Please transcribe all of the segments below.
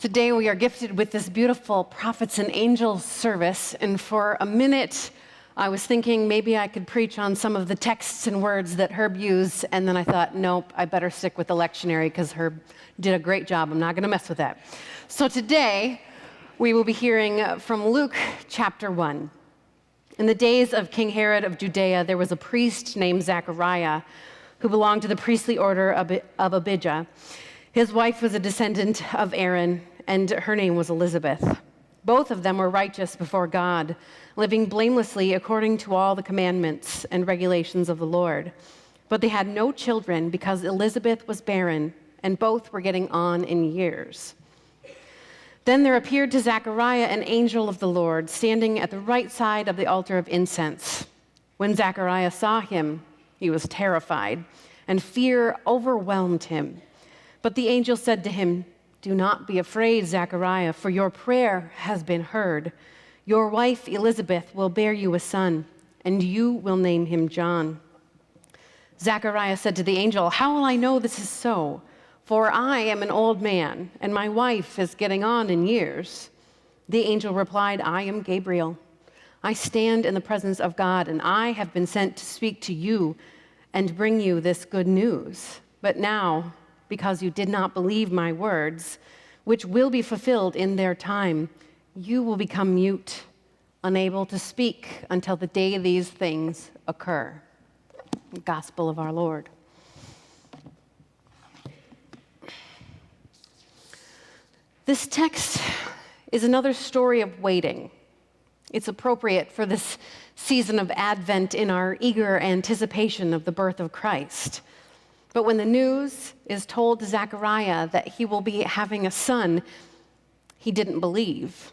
Today we are gifted with this beautiful Prophets and Angels service, and for a minute I was thinking maybe I could preach on some of the texts and words that Herb used, and then I thought, nope, I better stick with the lectionary because Herb did a great job. I'm not going to mess with that. So today we will be hearing from Luke chapter 1. In the days of King Herod of Judea, there was a priest named Zechariah who belonged to the priestly order of Abijah. His wife was a descendant of Aaron, and her name was Elizabeth. Both of them were righteous before God, living blamelessly according to all the commandments and regulations of the Lord. But they had no children because Elizabeth was barren, and both were getting on in years. Then there appeared to Zechariah an angel of the Lord, standing at the right side of the altar of incense. When Zechariah saw him, he was terrified, and fear overwhelmed him. But the angel said to him, "Do not be afraid, Zechariah, for your prayer has been heard. Your wife Elizabeth will bear you a son, and you will name him John." Zechariah said to the angel, "How will I know this is so? For I am an old man, and my wife is getting on in years." The angel replied, "I am Gabriel. I stand in the presence of God, and I have been sent to speak to you and bring you this good news. But now, because you did not believe my words, which will be fulfilled in their time, you will become mute, unable to speak until the day these things occur." The Gospel of our Lord. This text is another story of waiting. It's appropriate for this season of Advent in our eager anticipation of the birth of Christ. But when the news is told to Zechariah that he will be having a son, he didn't believe.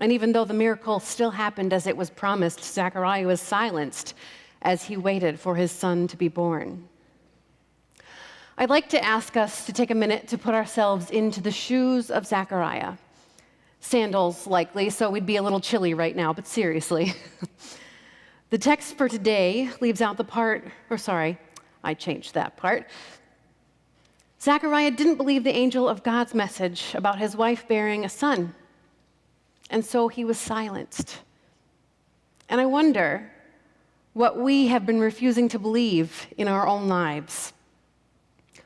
And even though the miracle still happened as it was promised, Zechariah was silenced as he waited for his son to be born. I'd like to ask us to take a minute to put ourselves into the shoes of Zechariah. Sandals, likely, so we'd be a little chilly right now, but seriously. The text for today leaves out the part, I changed that part. Zechariah didn't believe the angel of God's message about his wife bearing a son, and so he was silenced. And I wonder what we have been refusing to believe in our own lives.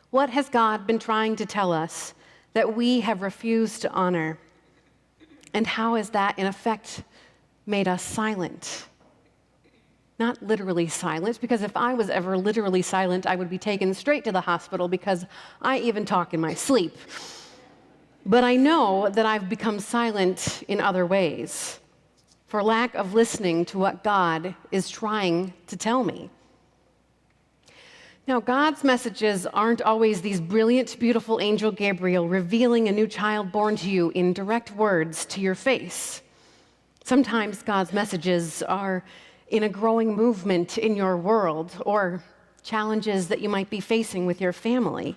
What has God been trying to tell us that we have refused to honor? And how has that, in effect, made us silent? Not literally silent, because if I was ever literally silent, I would be taken straight to the hospital because I even talk in my sleep. But I know that I've become silent in other ways, for lack of listening to what God is trying to tell me. Now, God's messages aren't always these brilliant, beautiful angel Gabriel revealing a new child born to you in direct words to your face. Sometimes God's messages are in a growing movement in your world or challenges that you might be facing with your family.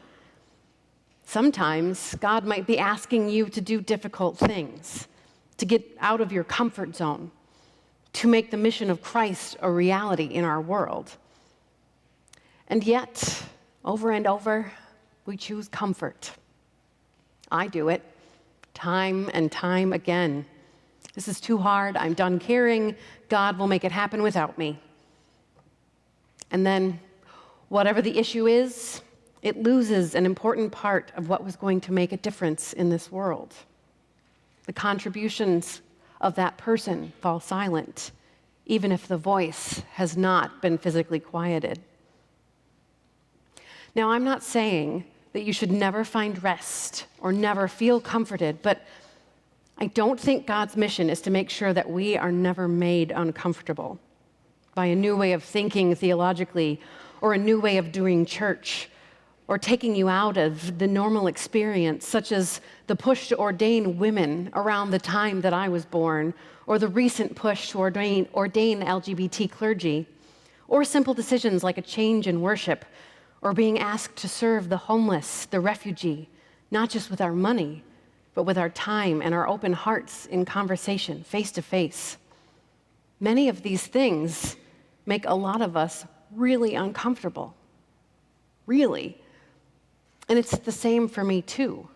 Sometimes God might be asking you to do difficult things, to get out of your comfort zone, to make the mission of Christ a reality in our world. And yet, over and over, we choose comfort. I do it, time and time again. This is too hard. I'm done caring. God will make it happen without me. And then, whatever the issue is, it loses an important part of what was going to make a difference in this world. The contributions of that person fall silent, even if the voice has not been physically quieted. Now, I'm not saying that you should never find rest or never feel comforted, but I don't think God's mission is to make sure that we are never made uncomfortable by a new way of thinking theologically or a new way of doing church or taking you out of the normal experience, such as the push to ordain women around the time that I was born, or the recent push to ordain LGBT clergy, or simple decisions like a change in worship or being asked to serve the homeless, the refugee, not just with our money, but with our time and our open hearts in conversation, face to face. Many of these things make a lot of us really uncomfortable. Really. And it's the same for me too.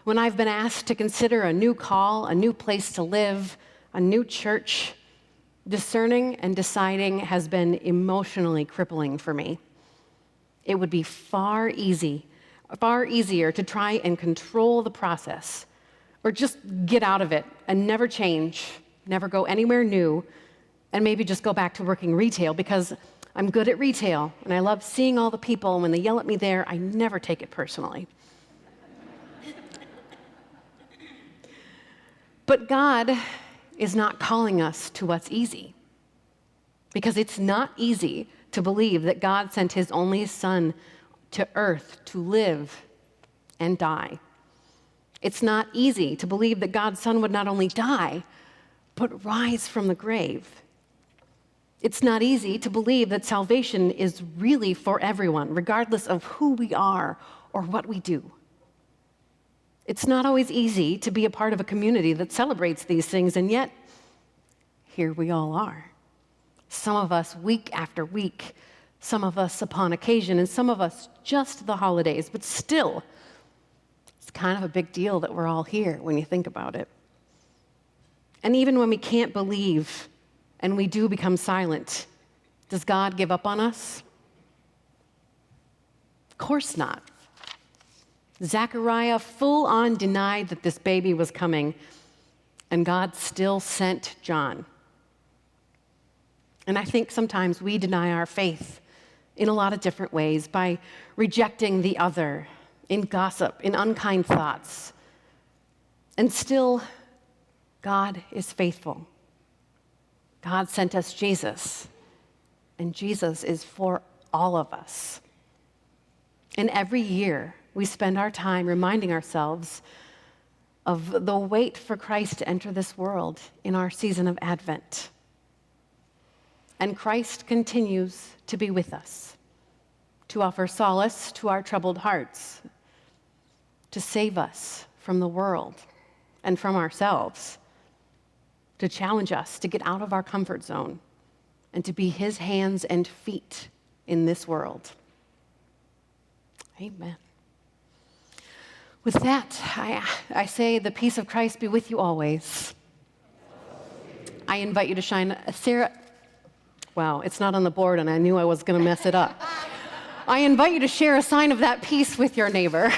when I've been asked to consider a new call, a new place to live, a new church, discerning and deciding has been emotionally crippling for me. It would be far easier to try and control the process, or just get out of it and never change, never go anywhere new, and maybe just go back to working retail because I'm good at retail and I love seeing all the people, and when they yell at me there, I never take it personally. But God is not calling us to what's easy, because it's not easy to believe that God sent his only Son to earth to live and die. It's not easy to believe that God's Son would not only die, but rise from the grave. It's not easy to believe that salvation is really for everyone, regardless of who we are or what we do. It's not always easy to be a part of a community that celebrates these things, and yet, here we all are. Some of us week after week, some of us upon occasion, and some of us just the holidays, but still, it's kind of a big deal that we're all here when you think about it. And even when we can't believe and we do become silent, does God give up on us? Of course not. Zechariah full-on denied that this baby was coming, and God still sent John. And I think sometimes we deny our faith in a lot of different ways by rejecting the other, in gossip, in unkind thoughts. And still, God is faithful. God sent us Jesus, and Jesus is for all of us. And every year, we spend our time reminding ourselves of the wait for Christ to enter this world in our season of Advent. And Christ continues to be with us, to offer solace to our troubled hearts, to save us from the world and from ourselves, to challenge us to get out of our comfort zone and to be his hands and feet in this world. Amen. With that, I say the peace of Christ be with you always. I invite you to shine. Sarah, wow, it's not on the board, and I knew I was going to mess it up. I invite you to share a sign of that peace with your neighbor.